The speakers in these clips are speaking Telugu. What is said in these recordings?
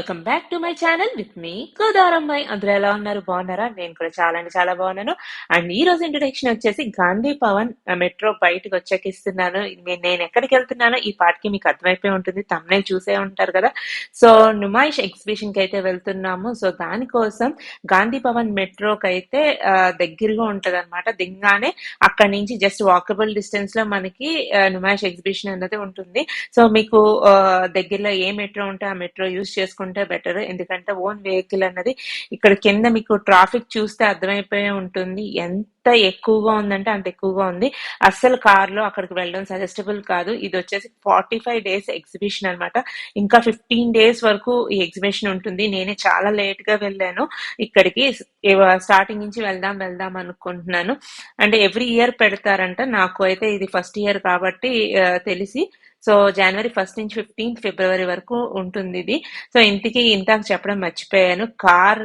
Welcome back to my channel with me గోదావరమ్మాయి. అందరూ ఎలా ఉన్నారు? బాగున్నారా? నేను కూడా చాలా అంటే చాలా బాగున్నాను. అండ్ ఈ రోజు ఇంట్రొడక్షన్ వచ్చేసి గాంధీ భవన్ మెట్రో బయటకు వచ్చాక ఇస్తున్నాను. నేను ఎక్కడికి వెళ్తున్నానో ఈ పాటికి మీకు అర్థమైపోయి ఉంటుంది. thumbnail చూసే ఉంటారు కదా. సో నుమాయిష్ ఎగ్జిబిషన్ కి అయితే వెళ్తున్నాము. సో దానికోసం గాంధీ భవన్ మెట్రోకి అయితే దగ్గరగా ఉంటది అనమాట. దిగ్గానే అక్కడి నుంచి జస్ట్ వాకబుల్ డిస్టెన్స్ లో మనకి నుమాయిష్ ఎగ్జిబిషన్ అన్నది ఉంటుంది. సో మీకు దగ్గరలో ఏ మెట్రో ఉంటే ఆ మెట్రో యూజ్ చేసుకుంటే బెటర్. ఎందుకంటే ఓన్ వెహికల్ అన్నది ఇక్కడ కింద మీకు ట్రాఫిక్ చూస్తే అర్థమైపోయి ఉంటుంది ఎంత ఎక్కువగా ఉందంటే అంత ఎక్కువగా ఉంది. అస్సలు కార్ లో అక్కడికి వెళ్ళడం సజెస్టబుల్ కాదు. ఇది వచ్చేసి 45 days ఎగ్జిబిషన్ అనమాట. ఇంకా 15 days వరకు ఈ ఎగ్జిబిషన్ ఉంటుంది. నేనే చాలా లేట్ గా వెళ్ళాను ఇక్కడికి. స్టార్టింగ్ నుంచి వెళ్దాం వెళ్దాం అనుకుంటున్నాను. అంటే ఎవ్రీ ఇయర్ పెడతారంట. నాకు అయితే ఇది ఫస్ట్ ఇయర్ కాబట్టి తెలిసి. సో జనవరి 1 నుంచి 15 ఫిబ్రవరి వరకు ఉంటుంది ఇది. సో ఇంతకు చెప్పడం మర్చిపోయాను. కార్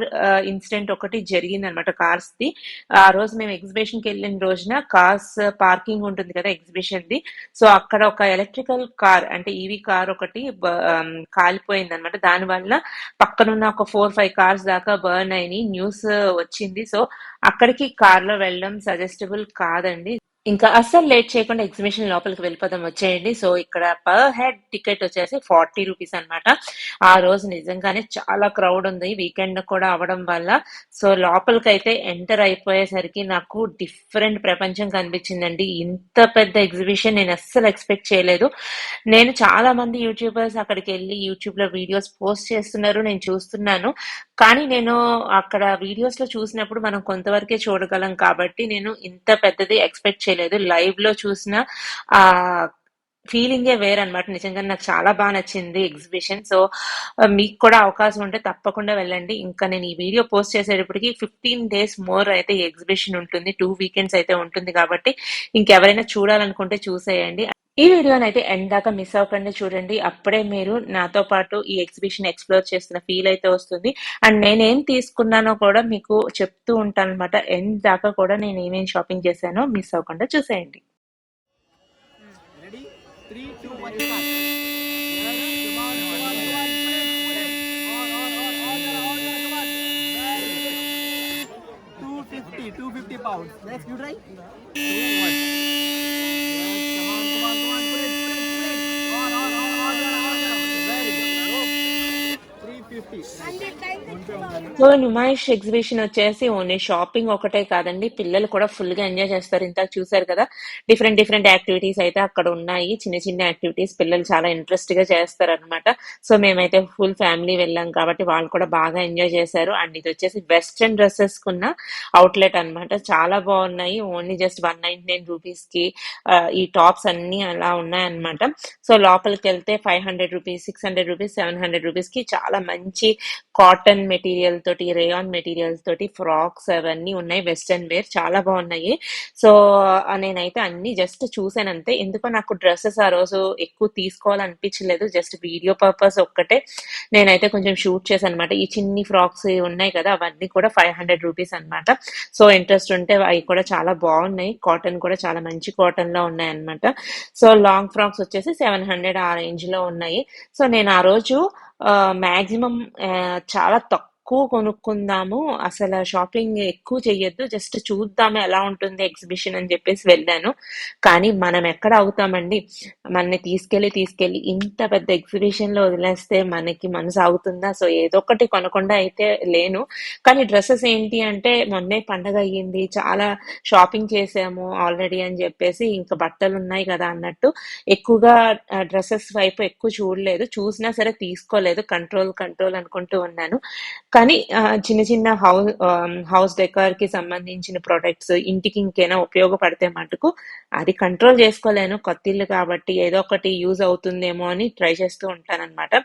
ఇన్సిడెంట్ ఒకటి జరిగింది అనమాట, కార్స్ ది. ఆ రోజు మేము ఎగ్జిబిషన్ కి వెళ్ళిన రోజున కార్స్ పార్కింగ్ ఉంటుంది కదా ఎగ్జిబిషన్ ది. సో అక్కడ ఒక ఎలక్ట్రికల్ కార్ అంటే ఈవీ కార్ ఒకటి కాలిపోయింది అనమాట. దానివల్ల పక్కనున్న ఒక 4-5 కార్స్ దాకా బర్న్ అయినాయి. న్యూస్ వచ్చింది. సో అక్కడికి కార్ లో వెళ్ళడం సజెస్టబుల్ కాదండి. ఇంకా అస్సలు లేట్ చేయకుండా ఎగ్జిబిషన్ లోపలికి వెళ్ళిపోదాం, వచ్చేయండి. సో ఇక్కడ పర్ హెడ్ టికెట్ వచ్చేసి 40 రూపీస్ అనమాట. ఆ రోజు నిజంగానే చాలా క్రౌడ్ ఉంది, వీకెండ్ కూడా అవడం వల్ల. సో లోపలికి అయితే ఎంటర్ అయిపోయేసరికి నాకు డిఫరెంట్ ప్రపంచం కనిపించిందండి. ఇంత పెద్ద ఎగ్జిబిషన్ నేను అస్సలు ఎక్స్పెక్ట్ చేయలేదు. నేను చాలా మంది యూట్యూబర్స్ అక్కడికి వెళ్ళి యూట్యూబ్ లో వీడియోస్ పోస్ట్ చేస్తున్నారు, నేను చూస్తున్నాను. కానీ నేను అక్కడ వీడియోస్ లో చూసినప్పుడు మనం కొంతవరకే చూడగలం కాబట్టి నేను ఇంత పెద్దది ఎక్స్పెక్ట్ చేయలేదు. లైవ్ లో చూసిన ఆ ఫీలింగే వేరనమాట. నిజంగా నాకు చాలా బాగా నచ్చింది ఎగ్జిబిషన్. సో మీకు కూడా అవకాశం ఉంటే తప్పకుండా వెళ్ళండి. ఇంకా నేను ఈ వీడియో పోస్ట్ చేసేటప్పటికి 15 days మోర్ అయితే ఈ ఎగ్జిబిషన్ ఉంటుంది. 2 weekends అయితే ఉంటుంది కాబట్టి ఇంకెవరైనా చూడాలనుకుంటే చూసేయండి. ఈ వీడియోని అయితే ఎండ్ దాకా మిస్ అవ్వకుండా చూడండి. అప్పుడే మీరు నాతో పాటు ఈ ఎగ్జిబిషన్ ఎక్స్ప్లోర్ చేస్తున్న ఫీల్ అయితే వస్తుంది. అండ్ నేనేం తీసుకున్నానో కూడా మీకు చెప్తూ ఉంటాను అనమాట. ఎండ్ దాకా కూడా నేను ఏమేమి షాపింగ్ చేశానో మిస్ అవ్వకుండా చూసేయండి. Ready? 3, 2, 1, start. Yes, come on, come on, come on. Put it. On, come on. Very good. 250 pounds. Next, you try. 2, 1. Yes, come on, put it. On. Very good. 350. So Numaish exhibition వచ్చేసి ఓన్లీ షాపింగ్ ఒకటే కాదండి, పిల్లలు కూడా ఫుల్ గా ఎంజాయ్ చేస్తారు. ఇంతకు చూసారు కదా, డిఫరెంట్ యాక్టివిటీస్ అయితే అక్కడ ఉన్నాయి. చిన్న చిన్న యాక్టివిటీస్ పిల్లలు చాలా ఇంట్రెస్ట్ గా చేస్తారు అనమాట. సో మేమైతే ఫుల్ ఫ్యామిలీ వెళ్ళాం కాబట్టి వాళ్ళు కూడా బాగా ఎంజాయ్ చేశారు. అండ్ ఇది వచ్చేసి వెస్ట్రన్ డ్రెస్సెస్ కున్న అవుట్లెట్ అనమాట. చాలా బాగున్నాయి. ఓన్లీ జస్ట్ 199 రూపీస్ కి ఈ టాప్స్ అన్ని అలా ఉన్నాయి అనమాట. సో లోపలికి వెళ్తే 500 రూపీస్, 600 రూపీస్, 700 రూపీస్ కి చాలా మంచి కాటన్ మెటీరియల్ తోటి, రేయాన్ మెటీరియల్స్ తోటి ఫ్రాక్స్ అవన్నీ ఉన్నాయి. వెస్టర్న్ వేర్ చాలా బాగున్నాయి. సో నేనైతే అన్ని జస్ట్ చూసాను అంతే. ఎందుకో నాకు డ్రెస్సెస్ ఆ రోజు ఎక్కువ తీసుకోవాలనిపించలేదు. జస్ట్ వీడియో పర్పస్ ఒక్కటే నేనైతే కొంచెం షూట్ చేశాను అనమాట. ఈ చిన్ని ఫ్రాక్స్ ఉన్నాయి కదా, అవన్నీ కూడా 500 రూపీస్ అనమాట. సో ఇంట్రెస్ట్ ఉంటే అవి కూడా చాలా బాగున్నాయి. కాటన్ కూడా చాలా మంచి కాటన్ లో ఉన్నాయి అనమాట. సో లాంగ్ ఫ్రాక్స్ వచ్చేసి 700 ఆ రేంజ్ లో ఉన్నాయి. సో నేను ఆ రోజు మాక్సిమం చాలా తక్కువ కొనుక్కుందాము, అసలు షాపింగ్ ఎక్కువ చెయ్యొద్దు, జస్ట్ చూద్దాము ఎలా ఉంటుంది ఎగ్జిబిషన్ అని చెప్పేసి వెళ్ళాను. కానీ మనం ఎక్కడ అవుతామండి, మనని తీసుకెళ్ళి ఇంత పెద్ద ఎగ్జిబిషన్ లో వదిలేస్తే మనకి మనసు అవుతుందా? సో ఏదో ఒకటి కొనకుండా అయితే లేను. కానీ డ్రెస్సెస్ ఏంటి అంటే మొన్నే పండగ అయ్యింది, చాలా షాపింగ్ చేసాము ఆల్రెడీ అని చెప్పేసి ఇంకా బట్టలు ఉన్నాయి కదా అన్నట్టు ఎక్కువగా డ్రెస్సెస్ వైపు ఎక్కువ చూడలేదు. చూసినా సరే తీసుకోలేదు, కంట్రోల్ అనుకుంటూ ఉన్నాను. కానీ చిన్న హౌస్ డెకార్ కి సంబంధించిన ప్రొడక్ట్స్ ఇంటికి ఇంకేనా ఉపయోగపడితే మటుకు అది కంట్రోల్ చేసుకోలేను. కొత్త ఇల్లు కాబట్టి ఏదో ఒకటి యూజ్ అవుతుందేమో అని ట్రై చేస్తూ ఉంటానన్నమాట.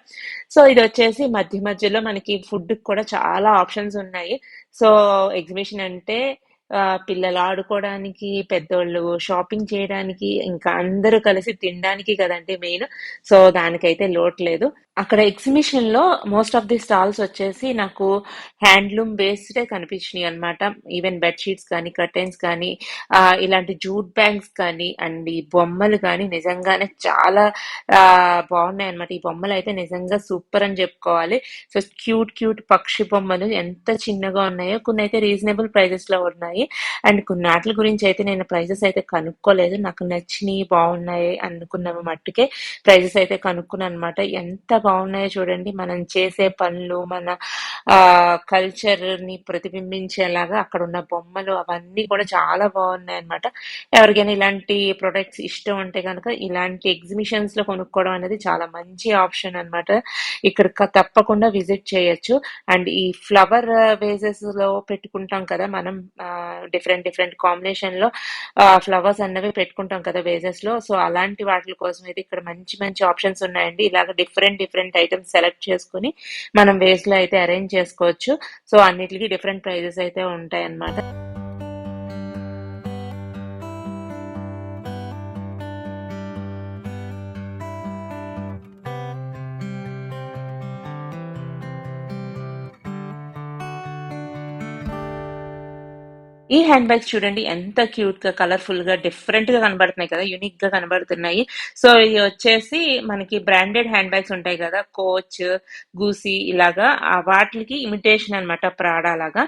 సో ఇది వచ్చేసి మధ్యలో మనకి ఫుడ్ కూడా చాలా ఆప్షన్స్ ఉన్నాయి. సో ఎగ్జిబిషన్ అంటే పిల్లలు ఆడుకోవడానికి, పెద్దోళ్ళు షాపింగ్ చేయడానికి, ఇంకా అందరూ కలిసి తినడానికి కదండీ మెయిన్. సో, దానికైతే లోటు లేదు. అక్కడ ఎగ్జిబిషన్‌లో మోస్ట్ ఆఫ్ ది స్టాల్స్ వచ్చేసి నాకు హ్యాండ్లూమ్ బేస్డే కనిపించినాయి అన్నమాట. ఈవెన్ బెడ్ షీట్స్ కానీ, కర్టెన్స్ కానీ, ఇలాంటి జూట్ బ్యాగ్స్ కానీ, అండ్ ఈ బొమ్మలు కానీ నిజంగానే చాలా బాగున్నాయన్నమాట. ఈ బొమ్మలు అయితే నిజంగా సూపర్ అని చెప్పుకోవాలి. సో క్యూట్ క్యూట్ పక్షి బొమ్మలు ఎంత చిన్నగా ఉన్నాయో, కొన్ని అయితే రీజనబుల్ ప్రైజెస్ లో ఉన్నాయి. అండ్ కొన్ని వాటి గురించి అయితే నేను ప్రైజెస్ అయితే కనుక్కోలేదు. నాకు నచ్చినాయి, బాగున్నాయి అనుకున్న మట్టుకే ప్రైజెస్ అయితే కనుక్కున్నాను అనమాట. ఎంత బాగున్నాయో చూడండి. మనం చేసే పనులు, మన కల్చర్ ని ప్రతిబింబించేలాగా అక్కడ ఉన్న బొమ్మలు అవన్నీ కూడా చాలా బాగున్నాయి అనమాట. ఎవరికైనా ఇలాంటి ప్రొడక్ట్స్ ఇష్టం ఉంటే కనుక ఇలాంటి ఎగ్జిబిషన్స్ లో కొనుక్కోవడం అనేది చాలా మంచి ఆప్షన్ అన్నమాట. ఇక్కడ తప్పకుండా విజిట్ చేయొచ్చు. అండ్ ఈ ఫ్లవర్ వేజెస్ లో పెట్టుకుంటాం కదా మనం, డిఫరెంట్ డిఫరెంట్ కాంబినేషన్ లో ఫ్లవర్స్ అన్నవి పెట్టుకుంటాం కదా వేజెస్ లో. సో అలాంటి వాటి కోసం అయితే ఇక్కడ మంచి మంచి ఆప్షన్స్ ఉన్నాయండి. ఇలాగ డిఫరెంట్ డిఫరెంట్ ఐటమ్స్ సెలెక్ట్ చేసుకుని మనం వేస్ లో అయితే అరేంజ్ చేసుకోవచ్చు. సో అన్నిటికీ డిఫరెంట్ ప్రైజెస్ అయితే ఉంటాయి అన్నమాట. ఈ హ్యాండ్ బ్యాగ్స్ చూడండి ఎంత క్యూట్ గా, కలర్ఫుల్ గా, డిఫరెంట్ గా కనబడుతున్నాయి కదా, యూనిక్ గా కనబడుతున్నాయి. సో ఇవి వచ్చేసి మనకి బ్రాండెడ్ హ్యాండ్ బ్యాగ్స్ ఉంటాయి కదా, కోచ్, గూసి ఇలాగా, వాటికి ఇమిటేషన్ అన్నమాట, ప్రాడా లాగా.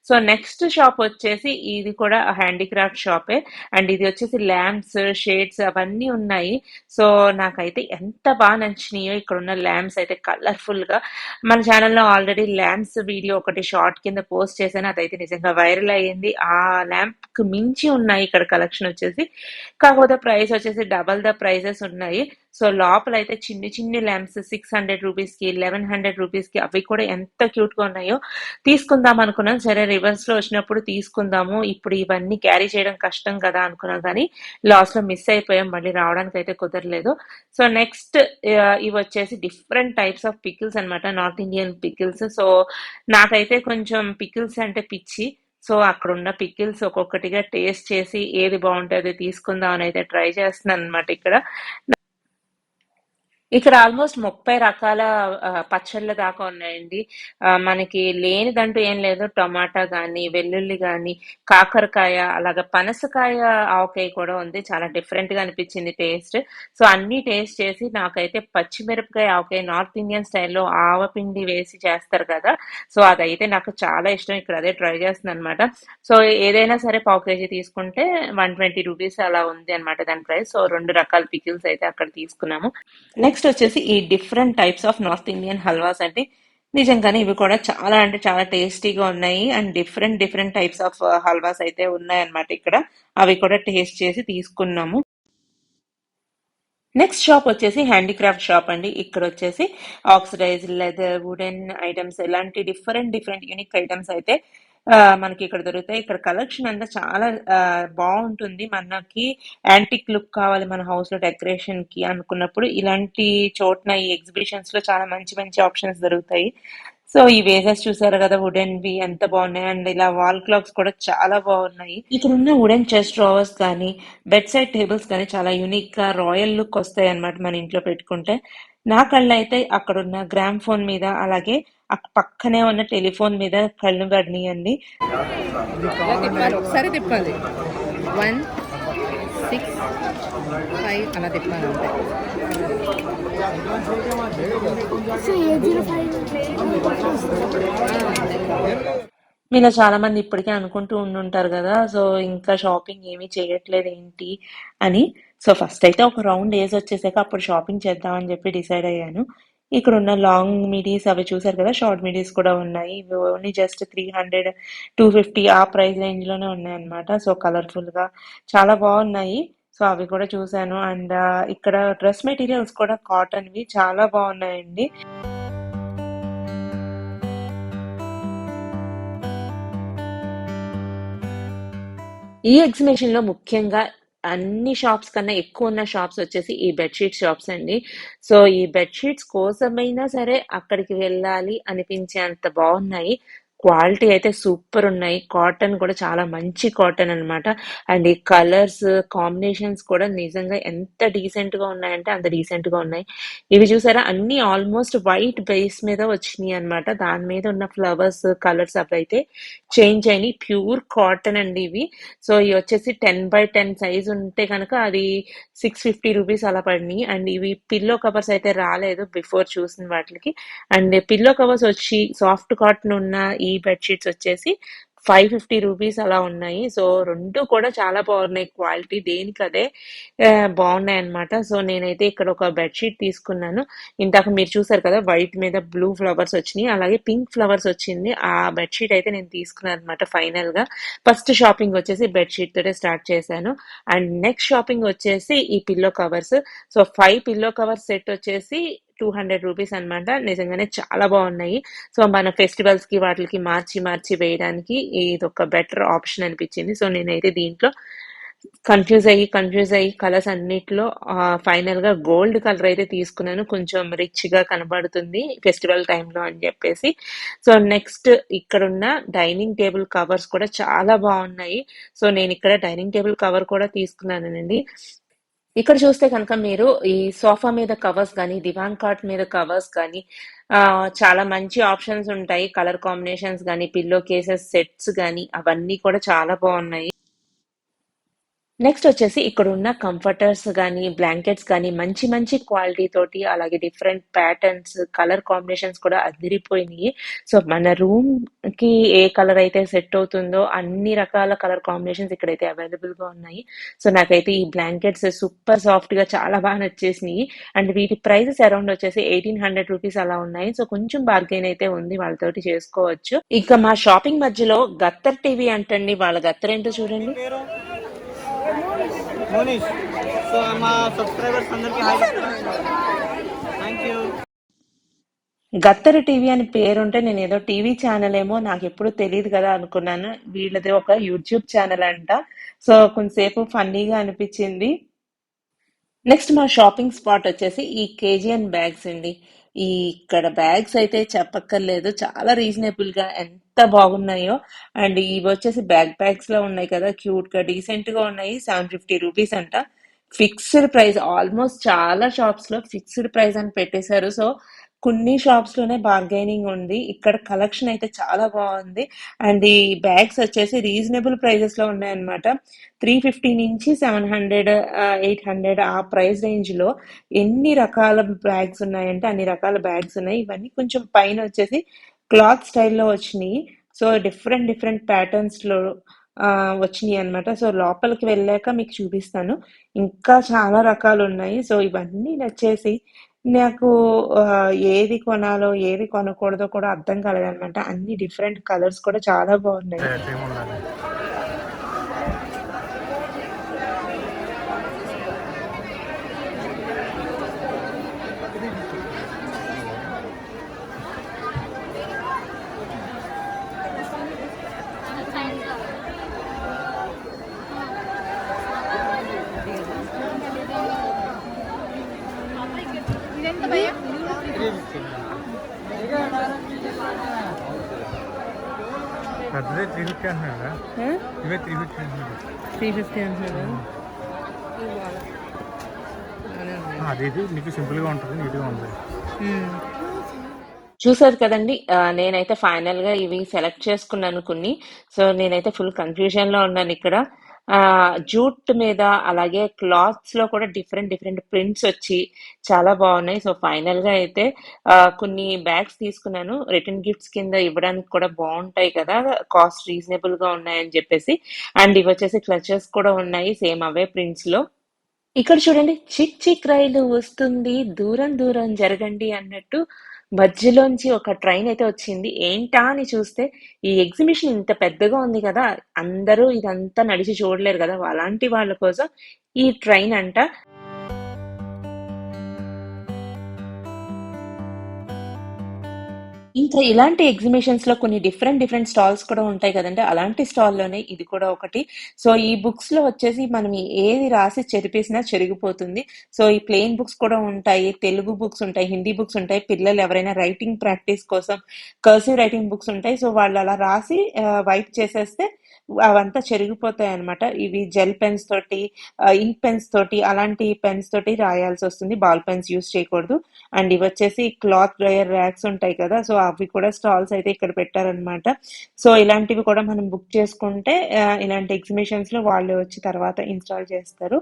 సో నెక్స్ట్ షాప్ వచ్చేసి ఇది కూడా హ్యాండీక్రాఫ్ట్ షాపే. అండ్ ఇది వచ్చేసి ల్యాంప్స్, షేడ్స్ అవన్నీ ఉన్నాయి. సో నాకైతే ఎంత బాగా నచ్చినాయో ఇక్కడ ఉన్న ల్యాంప్స్ అయితే, కలర్ఫుల్ గా. మన ఛానల్లో ఆల్రెడీ ల్యాంప్స్ వీడియో ఒకటి షార్ట్ కింద పోస్ట్ చేశాను, అదైతే నిజంగా వైరల్ అయ్యింది. ఆ ల్యాంప్ కు మించి ఉన్నాయి ఇక్కడ కలెక్షన్ వచ్చేసి. కాకపోతే ప్రైస్ వచ్చేసి డబల్ ద ప్రైజెస్ ఉన్నాయి. సో లోపల అయితే చిన్ని చిన్ని ల్యాంప్స్ 600 రూపీస్ కి, 1100 రూపీస్ కి, అవి కూడా ఎంత క్యూట్ గా ఉన్నాయో. తీసుకుందాం అనుకున్నాను, సరే రివర్స్ లో వచ్చినప్పుడు తీసుకుందాము, ఇప్పుడు ఇవన్నీ క్యారీ చేయడం కష్టం కదా అనుకున్నాం, కానీ లాస్ట్ లో మిస్ అయిపోయాం, మళ్ళీ రావడానికి అయితే కుదరలేదు. సో నెక్స్ట్ ఇవి వచ్చేసి డిఫరెంట్ టైప్స్ ఆఫ్ పికిల్స్ అన్నమాట, నార్త్ ఇండియన్ పికిల్స్. సో నాకైతే కొంచెం పికిల్స్ అంటే పిచ్చి. సో అక్కడ ఉన్న పికిల్స్ ఒక్కొక్కటిగా టేస్ట్ చేసి ఏది బాగుంటుందో తీసుకుందాం అని అయితే ట్రై చేస్తున్నాను అనమాట. ఇక్కడ ఆల్మోస్ట్ 30 రకాల పచ్చళ్ళ దాకా ఉన్నాయండి. మనకి లేనిదంటూ ఏం లేదు. టమాటా గాని, వెల్లుల్లి గాని, కాకరకాయ, అలాగా పనసకాయ ఆవకాయ కూడా ఉంది. చాలా డిఫరెంట్ గా అనిపించింది టేస్ట్. సో అన్ని టేస్ట్ చేసి నాకైతే పచ్చిమిరపకాయ ఆవకాయ నార్త్ ఇండియన్ స్టైల్లో ఆవపిండి వేసి చేస్తారు కదా, సో అదైతే నాకు చాలా ఇష్టం. ఇక్కడ అదే ట్రై చేస్తున్నాను అనమాట. సో ఏదైనా సరే పావు కేజీ తీసుకుంటే 120 రూపీస్ అలా ఉంది అనమాట దాని ప్రైస్. సో 2 రకాల పికిల్స్ అయితే అక్కడ తీసుకున్నాము. నెక్స్ట్ వచ్చేసి ఈ different types of North Indian halwas అండి. నిజంగానే ఇవి కూడా చాలా అంటే చాలా టేస్టీగా ఉన్నాయి. And different different types of halwas అయితే ఉన్నాయన్నమాట ఇక్కడ. అవి కూడా టేస్ట్ చేసి తీసుకున్నాము. నెక్స్ట్ షాప్ వచ్చేసి హ్యాండీక్రాఫ్ట్ షాప్ అండి. ఇక్కడ వచ్చేసి ఆక్సిడైజ్ లెదర్, వుడెన్ ఐటమ్స్, ఇలాంటి డిఫరెంట్ డిఫరెంట్ యూనిక్ ఐటమ్స్ అయితే మనకి ఇక్కడ దొరుకుతాయి. ఇక్కడ కలెక్షన్ అంతా చాలా బాగుంటుంది. మనకి యాంటిక్ లుక్ కావాలి మన హౌస్ లో డెకరేషన్ కి అనుకున్నప్పుడు ఇలాంటి చోట్న, ఈ ఎగ్జిబిషన్స్ లో చాలా మంచి మంచి ఆప్షన్స్ దొరుకుతాయి. సో ఈ వేసెస్ చూసారు కదా, వుడెన్ వి ఎంత బాగున్నాయి. అండ్ ఇలా వాల్ క్లాక్స్ కూడా చాలా బాగున్నాయి. ఇక్కడ ఉన్న వుడెన్ చెస్ట్ డ్రావర్స్ కానీ, బెడ్ సైడ్ టేబుల్స్ కానీ చాలా యూనిక్ గా రాయల్ లుక్ వస్తాయి అన్నమాట మన ఇంట్లో పెట్టుకుంటే. నా కళ్ళు అయితే అక్కడ ఉన్న గ్రామ్ ఫోన్ మీద, అలాగే పక్కనే ఉన్న టెలిఫోన్ మీద కళ్ళు పడినాయండి. ఇలా తిప్పాలి, ఒకసారి తిప్పాలి. 1 6 5 అలా తిప్పాలి అంతే. మీలో చాలా మంది ఇప్పటికే అనుకుంటూ ఉండుంటారు కదా, సో ఇంకా షాపింగ్ ఏమీ చేయట్లేదు ఏంటి అని. సో ఫస్ట్ అయితే ఒక రౌండ్ వేసి వచ్చేసాక అప్పుడు షాపింగ్ చేద్దామని చెప్పి డిసైడ్ అయ్యాను. ఇక్కడ ఉన్న లాంగ్ మిడీస్ అవి చూసారు కదా, షార్ట్ మిడీస్ కూడా ఉన్నాయి. ఇవి ఓన్లీ జస్ట్ 300, 250 ఆ ప్రైస్ రేంజ్ లోనే ఉన్నాయి అన్నమాట. సో కలర్ఫుల్ గా చాలా బాగున్నాయి. సో అవి కూడా చూసాను. అండ్ ఇక్కడ డ్రెస్ మెటీరియల్స్ కూడా కాటన్ వి చాలా బాగున్నాయండి. ఈ ఎగ్జిబిషన్ లో ముఖ్యంగా అన్ని షాప్స్ కన్నా ఎక్కువ ఉన్న షాప్స్ వచ్చేసి ఈ బెడ్షీట్ షాప్స్ అండి. సో ఈ బెడ్షీట్స్ కోసమైనా సరే అక్కడికి వెళ్ళాలి అనిపించేంత బాగున్నాయి. క్వాలిటీ అయితే సూపర్ ఉన్నాయి. కాటన్ కూడా చాలా మంచి కాటన్ అన్నమాట. అండ్ ఈ కలర్స్ కాంబినేషన్స్ కూడా నిజంగా ఎంత డీసెంట్‌గా ఉన్నాయంటే అంత డీసెంట్‌గా ఉన్నాయి. ఇవి చూసారా అన్నీ ఆల్మోస్ట్ వైట్ బేస్ మీద వచ్చినియి అన్నమాట. దాని మీద ఉన్న ఫ్లవర్స్, కలర్స్ అవైతే చేంజ్ అయినియి. ప్యూర్ కాటన్ అండి ఇవి. సో ఇవి వచ్చేసి 10/10 సైజ్ ఉంటే గనక అది ₹650 అలా పడినియి. అండ్ ఇవి పిల్లో కవర్స్ అయితే రాలేదు బిఫోర్ చూసిన వాటిలకి. అండ్ పిల్లో కవర్స్ వచ్చి సాఫ్ట్ కాటన్ ఉన్న ఈ బెడ్ షీట్స్ వచ్చేసి ₹550 అలా ఉన్నాయి. సో 2 కూడా చాలా బాగున్నాయి క్వాలిటీ దేనికదే బాగున్నాయన్నమాట. సో నేనైతే ఇక్కడ ఒక బెడ్ షీట్ తీసుకున్నాను. ఇందాక మీరు చూసారు కదా వైట్ మీద బ్లూ ఫ్లవర్స్ వచ్చినాయి. అలాగే పింక్ ఫ్లవర్స్ వచ్చింది. ఆ బెడ్ షీట్ అయితే నేను తీసుకున్నాను అనమాట ఫైనల్ గా. ఫస్ట్ షాపింగ్ వచ్చేసి బెడ్ షీట్ తోటే స్టార్ట్ చేశాను. అండ్ నెక్స్ట్ షాపింగ్ వచ్చేసి ఈ pillow covers. So 5 pillow covers set వచ్చేసి ₹200 అన్నమాట. నిజంగానే చాలా బాగున్నాయి. సో మన ఫెస్టివల్స్ కి వాటికి మార్చి మార్చి వేయడానికి ఇది ఒక బెటర్ ఆప్షన్ అనిపించింది. సో నేనైతే దీంట్లో కన్ఫ్యూజ్ అయ్యి కలర్స్ అన్నిట్లో ఫైనల్ గా గోల్డ్ కలర్ అయితే తీసుకున్నాను. కొంచెం రిచ్ గా కనబడుతుంది ఫెస్టివల్ టైంలో అని చెప్పేసి. సో నెక్స్ట్ ఇక్కడున్న డైనింగ్ టేబుల్ కవర్స్ కూడా చాలా బాగున్నాయి. సో నేను ఇక్కడ డైనింగ్ టేబుల్ కవర్ కూడా తీసుకున్నానండి. ఇక్కడ చూస్తే కనుక మీరు ఈ సోఫా మీద కవర్స్ గానీ, దివాన్ కాట్ మీద కవర్స్ గానీ చాలా మంచి ఆప్షన్స్ ఉంటాయి. కలర్ కాంబినేషన్స్ గానీ, పిల్లో కేసెస్ సెట్స్ గానీ అవన్నీ కూడా చాలా బాగున్నాయి. నెక్స్ట్ వచ్చేసి ఇక్కడున్న కంఫర్టర్స్ గానీ, బ్లాంకెట్స్ గానీ మంచి మంచి క్వాలిటీ తోటి అలాగే డిఫరెంట్ ప్యాటర్న్స్, కలర్ కాంబినేషన్స్ కూడా అదిరిపోయినియి. సో మన రూమ్‌కి ఏ కలర్ అయితే సెట్ అవుతుందో అన్ని రకాల కలర్ కాంబినేషన్స్ ఇక్కడైతే అవైలబుల్‌గా ఉన్నాయి. సో నాకైతే ఈ బ్లాంకెట్స్ సూపర్ సాఫ్ట్‌గా చాలా బాగా నచ్చేసినియి. అండ్ వీటి ప్రైసెస్ అరౌండ్ వచ్చేసి ₹1800 అలా ఉన్నాయి. సో కొంచెం బార్గెయిన్ అయితే ఉంది. వాళ్ళతోటి చేసుకోవచ్చు. ఇక మా షాపింగ్ మధ్యలో గత్తర్ టీవీ అంటండి. వాళ్ళ గత్తర్ ఏంటో చూడండి. పేరు మోనిష్. సో మా సబ్స్క్రైబర్స్ అందరికి హాయ్ థ్యాంక్ యూ. గత్తర్ టీవీ అని పేరుంటే నేను ఏదో టీవీ ఛానల్ ఏమో నాకు ఎప్పుడు తెలియదు కదా అనుకున్నాను. వీళ్ళది ఒక యూట్యూబ్ ఛానల్ అంట. సో కొంతసేపు ఫన్నీగా అనిపించింది. నెక్స్ట్ మా షాపింగ్ స్పాట్ వచ్చేసి ఈ కేజీఎన్ బ్యాగ్స్ అండి. ఈ ఇక్కడ బ్యాగ్స్ అయితే చెప్పక్కర్లేదు. చాలా రీజనబుల్ గా ఎంత బాగున్నాయో. అండ్ ఇవి వచ్చేసి బ్యాగ్స్ లో ఉన్నాయి కదా, క్యూట్ గా డీసెంట్ గా ఉన్నాయి. ₹750 అంట. Fixed price. ఆల్మోస్ట్ చాలా షాప్స్ లో ఫిక్స్డ్ ప్రైస్ అని పెట్టేశారు. సో కొన్ని షాప్స్ లోనే బార్గెనింగ్ ఉంది. ఇక్కడ కలెక్షన్ అయితే చాలా బాగుంది. అండ్ ఈ బ్యాగ్స్ వచ్చేసి రీజనబుల్ ప్రైజెస్ లో ఉన్నాయన్నమాట. 350 నుంచి 700, 800 ఆ ప్రైస్ రేంజ్ లో ఎన్ని రకాల బ్యాగ్స్ ఉన్నాయంటే అన్ని రకాల బ్యాగ్స్ ఉన్నాయి. ఇవన్నీ కొంచెం పైన వచ్చేసి క్లాత్ స్టైల్లో వచ్చినాయి. సో డిఫరెంట్ డిఫరెంట్ ప్యాటర్న్స్ లో వచ్చినాయి అన్నమాట. సో లోపలికి వెళ్ళాక మీకు చూపిస్తాను. ఇంకా చాలా రకాలు ఉన్నాయి. సో ఇవన్నీ నచ్చేసి నాకు ఏది కొనాలో ఏది కొనకూడదో కూడా అర్థం కాలేదన్నమాట. అన్ని డిఫరెంట్ కలర్స్ కూడా చాలా బాగున్నాయి. పెద్దదే 350 అంటున్నాడా? ఇవే 350 అంటున్నాడు. 350 అంటున్నాడు. అది నీకు సింపుల్ గా ఉంటుంది, నీట్ గా ఉంటుంది. చూసారు కదండి. నేనైతే ఫైనల్ గా ఇవి సెలెక్ట్ చేసుకున్నాను కొన్ని. సో నేనైతే ఫుల్ కన్ఫ్యూజన్ లో ఉన్నాను ఇక్కడ. జూట్ మీద అలాగే క్లాత్స్ లో కూడా డిఫరెంట్ డిఫరెంట్ ప్రింట్స్ వచ్చి చాలా బాగున్నాయి. సో ఫైనల్ గా అయితే కొన్ని బ్యాగ్స్ తీసుకున్నాను. రిటర్న్ గిఫ్ట్స్ కింద ఇవ్వడానికి కూడా బాగుంటాయి కదా, కాస్ట్ రీజనబుల్ గా ఉన్నాయని చెప్పేసి. అండ్ ఇవి వచ్చేసి క్లచెస్ కూడా ఉన్నాయి సేమ్ అవే ప్రింట్స్ లో. ఇక్కడ చూడండి, చిక్ చిక్ రైలు వస్తుంది దూరం దూరం జరగండి అన్నట్టు మధ్యలోంచి ఒక ట్రైన్ అయితే వచ్చింది. ఏంటా అని చూస్తే ఈ ఎగ్జిబిషన్ ఇంత పెద్దగా ఉంది కదా, అందరూ ఇదంతా నడిచి చూడలేరు కదా, అలాంటి వాళ్ళ కోసం ఈ ట్రైన్ అంట. ఇంకా ఇలాంటి ఎగ్జిబిషన్స్ లో కొన్ని డిఫరెంట్ డిఫరెంట్ స్టాల్స్ కూడా ఉంటాయి కదండి. అలాంటి స్టాల్లోనే ఇది కూడా ఒకటి. సో ఈ బుక్స్ లో వచ్చేసి మనం ఏది రాసి చెరిపేసినా చెరిగిపోతుంది. సో ఈ ప్లెయిన్ బుక్స్ కూడా ఉంటాయి, తెలుగు బుక్స్ ఉంటాయి, హిందీ బుక్స్ ఉంటాయి. పిల్లలు ఎవరైనా రైటింగ్ ప్రాక్టీస్ కోసం కర్సివ్ రైటింగ్ బుక్స్ ఉంటాయి. సో వాళ్ళు అలా రాసి వైప్ చేసేస్తే అవంతా చెరిగిపోతాయి అనమాట. ఇవి జెల్ పెన్స్ తోటి, ఇంక్ పెన్స్ తోటి, అలాంటి పెన్స్ తోటి రాయాల్సి వస్తుంది. బాల్ పెన్స్ యూస్ చేయకూడదు. అండ్ ఇవి వచ్చేసి క్లాత్ డ్రయర్ ర్యాక్స్ ఉంటాయి కదా, సో అవి కూడా స్టాల్స్ అయితే ఇక్కడ పెట్టారనమాట. సో ఇలాంటివి కూడా మనం బుక్ చేసుకుంటే ఇలాంటి ఎగ్జిబిషన్స్ లో వాళ్ళు వచ్చి తర్వాత ఇన్స్టాల్ చేస్తారు.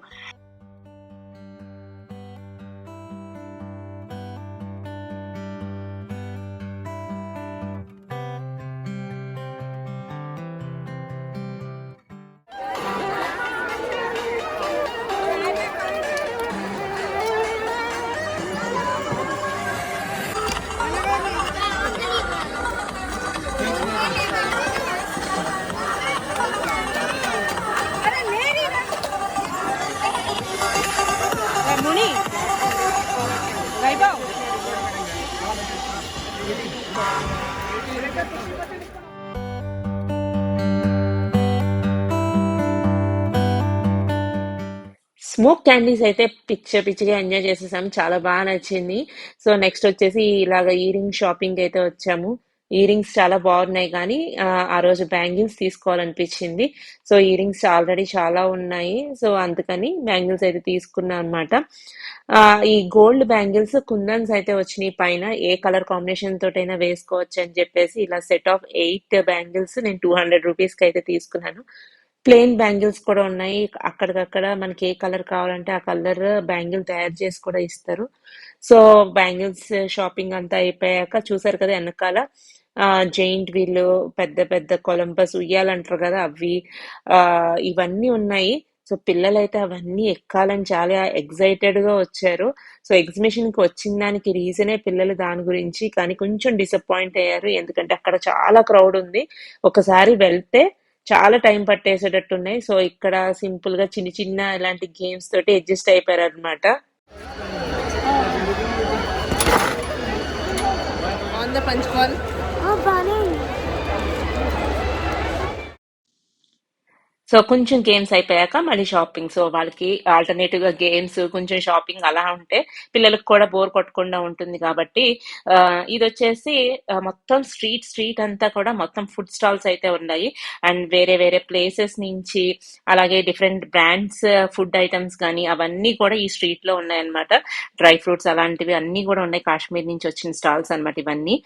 ముని వైభవ్ స్మోక్ క్యాండీస్ అయితే పిచ్చిగా ఎంజాయ్ చేసేసాం. చాలా బాగా నచ్చింది. సో నెక్స్ట్ వచ్చేసి ఇలాగ ఇయరింగ్ షాపింగ్ అయితే వచ్చాము. ఇయరింగ్స్ చాలా బాగున్నాయి, కానీ ఆ రోజు బ్యాంగిల్స్ తీసుకోవాలనిపించింది. సో ఇయరింగ్స్ ఆల్రెడీ చాలా ఉన్నాయి, సో అందుకని బ్యాంగిల్స్ అయితే తీసుకున్నాను అనమాట. ఈ గోల్డ్ బ్యాంగిల్స్ కుందన్స్ అయితే వచ్చినాయి పైన. ఏ కలర్ కాంబినేషన్ తోటైనా వేసుకోవచ్చు అని చెప్పేసి ఇలా సెట్ ఆఫ్ 8 బ్యాంగిల్స్ నేను 200 రూపీస్కి అయితే తీసుకున్నాను. ప్లెయిన్ బ్యాంగిల్స్ కూడా ఉన్నాయి. అక్కడికక్కడ మనకి ఏ కలర్ కావాలంటే ఆ కలర్ బ్యాంగిల్ తయారు చేసి కూడా ఇస్తారు. సో బ్యాంగిల్స్ షాపింగ్ అంతా అయిపోయాక చూసారు కదా వెనకాల జైంట్ వీల్, పెద్ద పెద్ద కొలంబస్ ఉయ్యాలంటారు కదా అవి, ఇవన్నీ ఉన్నాయి. సో పిల్లలైతే అవన్నీ ఎక్కాలని చాలా ఎక్సైటెడ్ గా వచ్చారు. సో ఎగ్జిబిషన్ కి వచ్చిన దానికి రీజనే పిల్లలు దాని గురించి, కానీ కొంచెం డిసప్పాయింట్ అయ్యారు. ఎందుకంటే అక్కడ చాలా క్రౌడ్ ఉంది. ఒకసారి వెళ్తే చాలా టైం పట్టేసేటట్టున్నాయి. సో ఇక్కడ సింపుల్ గా చిన్న చిన్న ఇలాంటి గేమ్స్ తోటి అడ్జస్ట్ అయిపోయారు అనమాట. On the punch ball. So కొంచెం గేమ్స్ అయిపోయాక మళ్ళీ షాపింగ్. సో వాళ్ళకి ఆల్టర్నేటివ్ గా గేమ్స్, కొంచెం షాపింగ్ అలా ఉంటే పిల్లలకు కూడా బోర్ కొట్టకుండా ఉంటుంది కాబట్టి ఇది వచ్చేసి మొత్తం స్ట్రీట్ అంతా కూడా మొత్తం ఫుడ్ స్టాల్స్ అయితే ఉన్నాయి. అండ్ వేరే వేరే ప్లేసెస్ నుంచి, అలాగే డిఫరెంట్ బ్రాండ్స్ ఫుడ్ ఐటమ్స్ కానీ అవన్నీ కూడా ఈ స్ట్రీట్ లో ఉన్నాయన్నమాట. డ్రై ఫ్రూట్స్ అలాంటివి అన్ని కూడా ఉన్నాయి. కాశ్మీర్ నుంచి వచ్చిన స్టాల్స్ అన్నమాట ఇవన్నీ.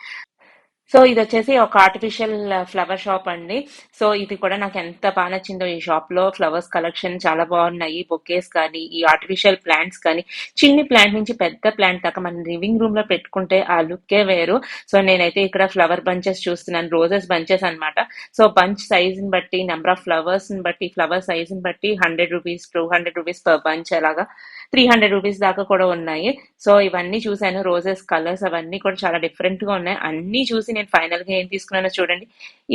సో ఇది వచ్చేసి ఒక ఆర్టిఫిషియల్ ఫ్లవర్ షాప్ అండి. సో ఇది కూడా నాకు ఎంత బాగా నచ్చిందో. ఈ షాప్ లో ఫ్లవర్స్ కలెక్షన్ చాలా బాగున్నాయి. బొకేస్ కానీ, ఈ ఆర్టిఫిషియల్ ప్లాంట్స్ కానీ, చిన్ని ప్లాంట్ నుంచి పెద్ద ప్లాంట్ దాకా మన లివింగ్ రూమ్ లో పెట్టుకుంటే ఆ లుక్కే వేరు. సో నేనైతే ఇక్కడ ఫ్లవర్ బంచెస్ చూస్తున్నాను, రోజెస్ బంచెస్ అన్నమాట. సో బంచ్ సైజ్ ని బట్టి, నెంబర్ ఆఫ్ ఫ్లవర్స్ ని బట్టి, ఫ్లవర్ సైజ్ ని బట్టి 100 రూపీస్, 200 రూపీస్ పర్ బంచ్, అలాగా 300 రూపీస్ దాకా కూడా ఉన్నాయి. సో ఇవన్నీ చూసాను. రోజెస్ కలర్స్ అవన్నీ కూడా చాలా డిఫరెంట్ గా ఉన్నాయి. అన్ని చూసి నేను ఫైనల్ గా ఏం తీసుకున్నానో చూడండి.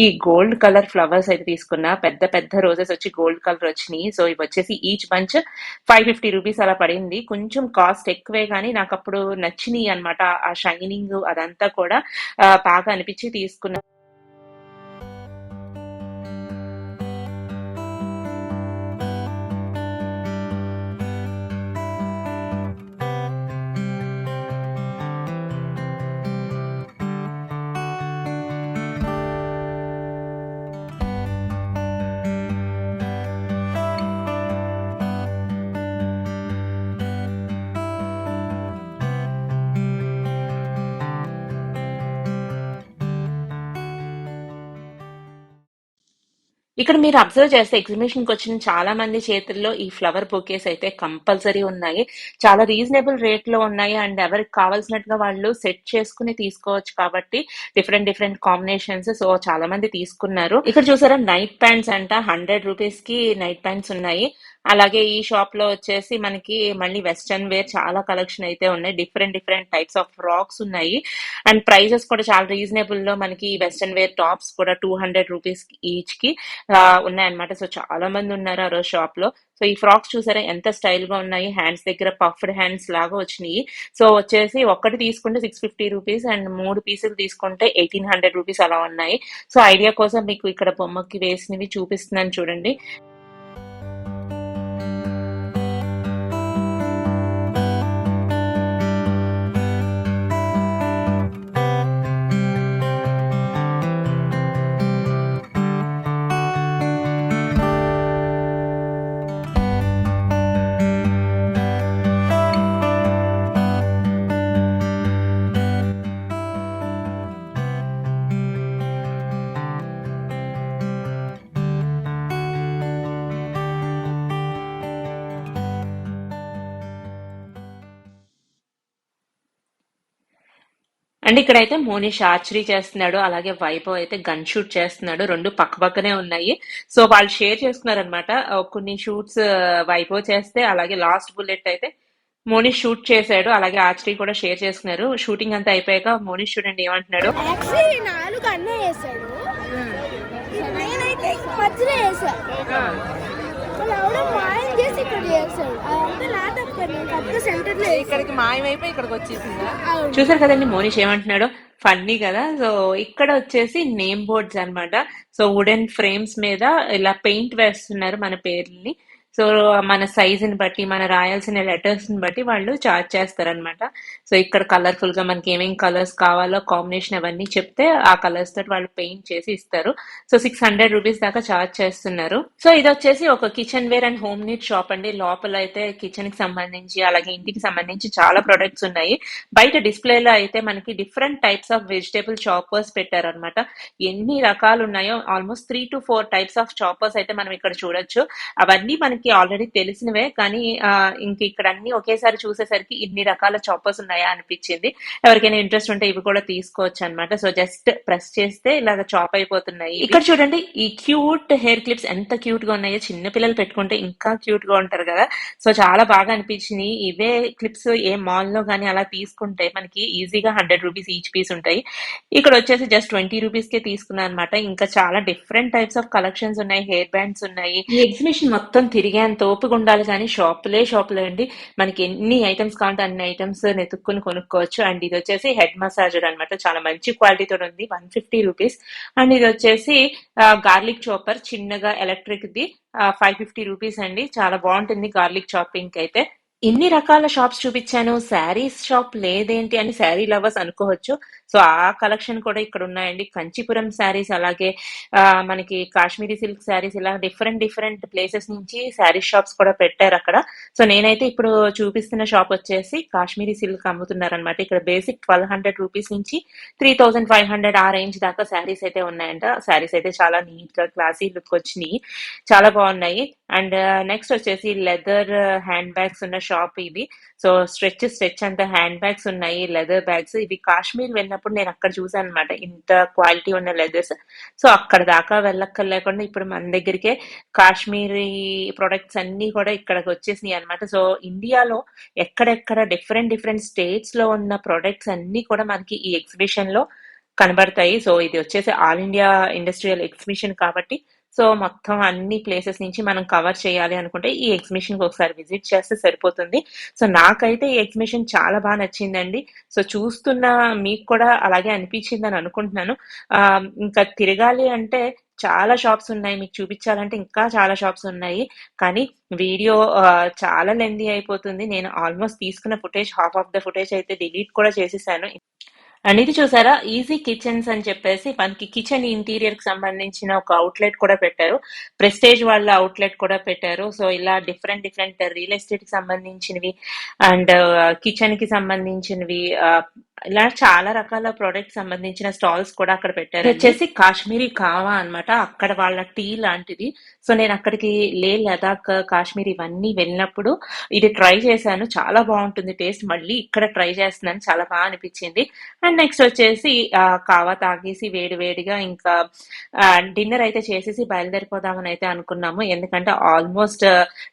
ఈ గోల్డ్ కలర్ ఫ్లవర్స్ అయితే తీసుకున్నా. పెద్ద పెద్ద రోజెస్ వచ్చి గోల్డ్ కలర్ వచ్చినాయి. సో ఇవి వచ్చేసి ఈచ్ బంచ్ 550 రూపీస్ అలా పడింది. కొంచెం కాస్ట్ ఎక్కువే, కానీ నాకు అప్పుడు నచ్చినాయి అనమాట. ఆ షైనింగ్ అదంతా కూడా బాగా అనిపించి తీసుకున్నా. ఇక్కడ మీరు అబ్జర్వ్ చేస్తే ఎగ్జిబిషన్ కి వచ్చిన చాలా మంది చేతుల్లో ఈ ఫ్లవర్ బొకేస్ అయితే కంపల్సరీ ఉన్నాయి. చాలా రీజనబుల్ రేట్ లో ఉన్నాయి. అండ్ ఎవరికి కావాల్సినట్టుగా వాళ్ళు సెట్ చేసుకుని తీసుకోవచ్చు కాబట్టి డిఫరెంట్ డిఫరెంట్ కాంబినేషన్స్. సో చాలా మంది తీసుకున్నారు. ఇక్కడ చూసారా, నైట్ ప్యాంట్స్ అంట 100 రూపీస్ కి నైట్ ప్యాంట్స్ ఉన్నాయి. అలాగే ఈ షాప్ లో వచ్చేసి మనకి మళ్ళీ వెస్టర్న్ వేర్ చాలా కలెక్షన్ అయితే ఉన్నాయి. Different different types of frocks ఉన్నాయి. అండ్ ప్రైజెస్ కూడా చాలా రీజనబుల్ లో మనకి వెస్టర్న్ వేర్ టాప్స్ కూడా 200 రూపీస్ ఈచ్ కి ఉన్నాయన్నమాట. సో చాలా మంది ఉన్నారు ఆ రోజు షాప్ లో. సో ఈ ఫ్రాక్స్ చూసారా ఎంత స్టైల్ గా ఉన్నాయి. హ్యాండ్స్ దగ్గర పఫ్డ్ హ్యాండ్స్ లాగా వచ్చినాయి. సో వచ్చేసి ఒక్కటి తీసుకుంటే 650 రూపీస్ అండ్ 3 పీసులు తీసుకుంటే 1800 రూపీస్ అలా ఉన్నాయి. సో ఐడియా కోసం మీకు ఇక్కడ బొమ్మకి వేసినవి చూపిస్తున్నాను చూడండి. అండ్ ఇక్కడైతే మోనిష్ ఆర్చరీ చేస్తున్నాడు, అలాగే వైభవ్ అయితే గన్ షూట్ చేస్తున్నాడు. రెండు పక్క పక్కనే ఉన్నాయి. సో వాళ్ళు షేర్ చేసుకున్నారు అనమాట. కొన్ని షూట్స్ వైభవ్ చేస్తే, అలాగే లాస్ట్ బుల్లెట్ అయితే మోనిష్ షూట్ చేశాడు. అలాగే ఆర్చరీ కూడా షేర్ చేసుకున్నారు. షూటింగ్ అంతా అయిపోయాక మోనిష్ చూడండి ఏమంటున్నాడు. యాక్చువల్లీ 4 అన్నే వేసాడు, నేనైతే మధ్యలో వేసా. వాళ్ళు ఆవిడ మాయం చేసి ఇక్కడ చేస్తాడు. అదంతా నా తప్ప, నేను కరెక్ట్ సెంటర్ లో ఇక్కడికి మాయమైపోయి ఇక్కడికి వచ్చేసిందా? చూసారు కదండి మోనిష్ ఏమంటున్నాడు. ఫన్నీ కదా. సో ఇక్కడ వచ్చేసి నేమ్ బోర్డ్స్ అన్నమాట. సో వుడెన్ ఫ్రేమ్స్ మీద ఇలా పెయింట్ వేస్తున్నారు మన పేర్లని. సో మన సైజ్ ని బట్టి, మన రాయాల్సిన లెటర్స్ ని బట్టి వాళ్ళు చార్జ్ చేస్తారనమాట. సో ఇక్కడ కలర్ఫుల్ గా మనకి ఏమేం కలర్స్ కావాలో కాంబినేషన్ అవన్నీ చెప్తే ఆ కలర్స్ తోటి వాళ్ళు పెయింట్ చేసి ఇస్తారు. సో 600 రూపీస్ దాకా చార్జ్ చేస్తున్నారు. సో ఇది వచ్చేసి ఒక kitchen ware and home need shop అండి. లోపల అయితే కిచెన్ కి సంబంధించి, అలాగే ఇంటికి సంబంధించి చాలా ప్రొడక్ట్స్ ఉన్నాయి. బయట డిస్ప్లేలో అయితే మనకి different types of vegetable choppers పెట్టారనమాట. ఎన్ని రకాలు ఉన్నాయో, almost 3 to 4 types of choppers అయితే మనం ఇక్కడ చూడొచ్చు. అవన్నీ మనకి ఆల్రెడీ తెలిసినవే, కానీ ఇంక ఇక్కడ అన్ని ఒకేసారి చూసేసరికి ఇన్ని రకాల చాపర్స్ ఉన్నాయా అనిపించింది. ఎవరికైనా ఇంట్రెస్ట్ ఉంటే ఇవి కూడా తీసుకోవచ్చు అనమాట. సో జస్ట్ ప్రెస్ చేస్తే ఇలాగ చాప్ అయిపోతున్నాయి. ఇక్కడ చూడండి ఈ క్యూట్ హెయిర్ క్లిప్స్ ఎంత క్యూట్ గా ఉన్నాయో. చిన్న పిల్లలు పెట్టుకుంటే ఇంకా క్యూట్ గా ఉంటారు కదా. సో చాలా బాగా అనిపించినాయి. ఇవే క్లిప్స్ ఏ మాల్ లో గానీ అలా తీసుకుంటే మనకి ఈజీగా 100 రూపీస్ ఈచ్ పీస్ ఉంటాయి. ఇక్కడ వచ్చేసి జస్ట్ 20 రూపీస్ కే తీసుకున్నాను అనమాట. ఇంకా చాలా డిఫరెంట్ టైప్స్ ఆఫ్ కలెక్షన్స్ ఉన్నాయి. హెయిర్ బ్యాండ్స్ ఉన్నాయి. ఈ ఎగ్జిబిషన్ మొత్తం తిరిగేంత ఓపిక ఉండాలి, కానీ షాపులే అండి. మనకి ఎన్ని ఐటమ్స్ కావాలంటే అన్ని ఐటమ్స్ నెతుక్కుని కొనుక్కోవచ్చు. అండ్ ఇది వచ్చేసి హెడ్ మసాజర్ అనమాట. చాలా మంచి క్వాలిటీతో ఉంది, 150 రూపీస్. అండ్ ఇది వచ్చేసి గార్లిక్ చాపర్, చిన్నగా ఎలక్ట్రిక్ ది, 550 రూపీస్ అండి. చాలా బాగుంటుంది గార్లిక్ చాపింగ్ అయితే. ఇన్ని రకాల షాప్స్ చూపించాను, శారీస్ షాప్ లేదేంటి అని శారీ లవర్స్ అనుకోవచ్చు. సో ఆ కలెక్షన్ కూడా ఇక్కడ ఉన్నాయండి. కంచిపురం శారీస్, అలాగే మనకి కాశ్మీరీ సిల్క్ శారీస్, ఇలా డిఫరెంట్ ప్లేసెస్ నుంచి శారీ షాప్స్ కూడా పెట్టారు అక్కడ. సో నేనైతే ఇప్పుడు చూపిస్తున్న షాప్ వచ్చేసి కాశ్మీరీ సిల్క్ అమ్ముతున్నారు అనమాట. ఇక్కడ బేసిక్ 1200 రూపీస్ నుంచి 3500 ఆ రేంజ్ దాకా శారీస్ అయితే ఉన్నాయంట. శారీస్ అయితే చాలా నీట్ గా క్లాసీ లుక్ వచ్చినాయి, చాలా బాగున్నాయి. అండ్ నెక్స్ట్ వచ్చేసి లెదర్ హ్యాండ్ బ్యాగ్స్ ఉన్న షాప్ ఇది. సో స్ట్రెచ్ అంత హ్యాండ్ బ్యాగ్స్ ఉన్నాయి, లెదర్ బ్యాగ్స్. ఇవి కాశ్మీర్ వెళ్ళినప్పుడు నేను అక్కడ చూసాను అనమాట, ఇంత క్వాలిటీ ఉన్న లెదర్స్. సో అక్కడ దాకా వెళ్ళక్కర్లేకుండా ఇప్పుడు మన దగ్గరికే కాశ్మీరీ ప్రొడక్ట్స్ అన్ని కూడా ఇక్కడికి వచ్చేసినాయి అనమాట. సో ఇండియాలో ఎక్కడెక్కడ డిఫరెంట్ స్టేట్స్ లో ఉన్న ప్రొడక్ట్స్ అన్ని కూడా మనకి ఈ ఎగ్జిబిషన్ లో కనబడతాయి. సో ఇది వచ్చేసి ఆల్ ఇండియా ఇండస్ట్రియల్ ఎగ్జిబిషన్ కాబట్టి, సో మొత్తం అన్ని ప్లేసెస్ నుంచి మనం కవర్ చేయాలి అనుకుంటే ఈ ఎగ్జిబిషన్ కి ఒకసారి విజిట్ చేస్తే సరిపోతుంది. సో నాకైతే ఈ ఎగ్జిబిషన్ చాలా బాగా నచ్చిందండి. సో చూస్తున్న మీకు కూడా అలాగే అనిపించిందని అనుకుంటున్నాను. ఇంకా తిరగాలి అంటే చాలా షాప్స్ ఉన్నాయి, మీకు చూపించాలంటే ఇంకా చాలా షాప్స్ ఉన్నాయి. కానీ వీడియో చాలా లెందీ అయిపోతుంది. నేను ఆల్మోస్ట్ తీసుకున్న footage, half of the footage అయితే డిలీట్ కూడా చేసేసాను. అండ్ ఇది చూసారా, ఈజీ కిచెన్స్ అని చెప్పేసి మనకి కిచెన్ ఇంటీరియర్ కి సంబంధించిన ఒక అవుట్లెట్ కూడా పెట్టారు. ప్రెస్టేజ్ వాళ్ళ అవుట్లెట్ కూడా పెట్టారు. సో ఇలా డిఫరెంట్ రియల్ ఎస్టేట్ కి సంబంధించినవి అండ్ కిచెన్ కి సంబంధించినవి ఇలా చాలా రకాల ప్రొడక్ట్స్ సంబంధించిన స్టాల్స్ కూడా అక్కడ పెట్టారు. వచ్చేసి కాశ్మీరీ కావా అన్నమాట. అక్కడ వాళ్ళ టీ లాంటిది. సో నేను అక్కడికి లదాఖ్, కాశ్మీర్ ఇవన్నీ వెళ్ళినప్పుడు ఇది ట్రై చేశాను. చాలా బాగుంటుంది టేస్ట్. మళ్ళీ ఇక్కడ ట్రై చేస్తున్నాను. చాలా బాగా అనిపించింది. అండ్ నెక్స్ట్ వచ్చేసి కావా తాగేసి వేడి వేడిగా ఇంకా డిన్నర్ అయితే చేసేసి బయలుదేరిపోదామని అయితే అనుకున్నాము. ఎందుకంటే ఆల్మోస్ట్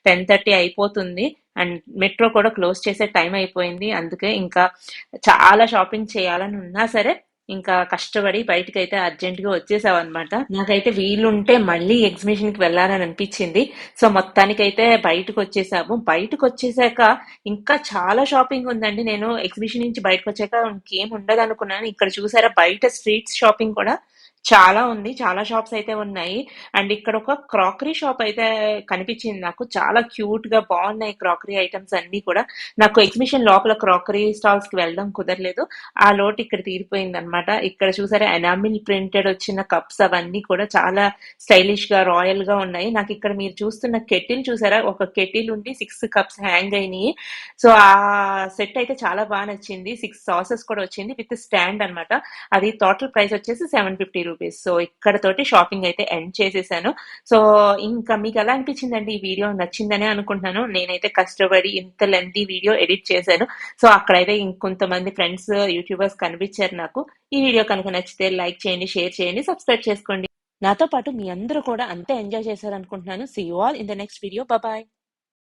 10:30 అయిపోతుంది. అండ్ మెట్రో కూడా క్లోజ్ చేసే టైం అయిపోయింది. అందుకే ఇంకా చాలా షాపింగ్ చేయాలని ఉన్నా సరే ఇంకా కష్టపడి బయటకైతే అర్జెంట్ గా వచ్చేసావన్నమాట. నాకైతే వీలుంటే మళ్ళీ ఎగ్జిబిషన్ కి వెళ్ళాలని అనిపించింది. సో మొత్తానికైతే బయటకు వచ్చేసాము. బయటకు వచ్చేసాక ఇంకా చాలా షాపింగ్ ఉందండి. నేను ఎగ్జిబిషన్ నుంచి బయటకు వచ్చాక ఇంకేం ఉండదు అనుకున్నాను. ఇక్కడ చూసారా బయట స్ట్రీట్ షాపింగ్ కూడా చాలా ఉంది. చాలా షాప్స్ అయితే ఉన్నాయి. అండ్ ఇక్కడ ఒక క్రాకరీ షాప్ అయితే కనిపించింది నాకు. చాలా క్యూట్ గా బాగున్నాయి క్రాకరీ ఐటమ్స్ అన్ని కూడా. నాకు ఎగ్జిబిషన్ లోపల క్రాకరీ స్టాల్స్ కి వెళ్ళడం కుదరలేదు. ఆ లోటు ఇక్కడ తీరిపోయింది అనమాట. ఇక్కడ చూసారా ఎనామిల్ ప్రింటెడ్ వచ్చిన కప్స్ అవన్నీ కూడా చాలా స్టైలిష్ గా రాయల్ గా ఉన్నాయి. నాకు ఇక్కడ మీరు చూస్తున్న కెటిల్ చూసారా, ఒక కెటిల్ ఉండి 6 కప్స్ హ్యాంగ్ అయినాయి. సో ఆ సెట్ అయితే చాలా బాగా నచ్చింది. 6 సాసెస్ కూడా వచ్చింది విత్ స్టాండ్ అన్నమాట. అది టోటల్ ప్రైస్ వచ్చేసి 750 రూపీస్. సో ఇక్కడ తోటి షాపింగ్ అయితే ఎండ్ చేసేసాను. సో ఇంకా మీకు ఎలా అనిపించిందండి ఈ వీడియో? నచ్చిందనే అనుకుంటున్నాను. నేనైతే కష్టపడి ఇంత లెంతీ వీడియో ఎడిట్ చేశాను. సో అక్కడైతే ఇంకొంతమంది ఫ్రెండ్స్ యూట్యూబర్స్ కనిపించారు నాకు. ఈ వీడియో కనుక నచ్చితే లైక్ చేయండి, షేర్ చేయండి, సబ్స్క్రైబ్ చేసుకోండి. నాతో పాటు మీ అందరూ కూడా అంతే ఎంజాయ్ చేశారు అనుకుంటున్నాను. See you all in the next video. Bye.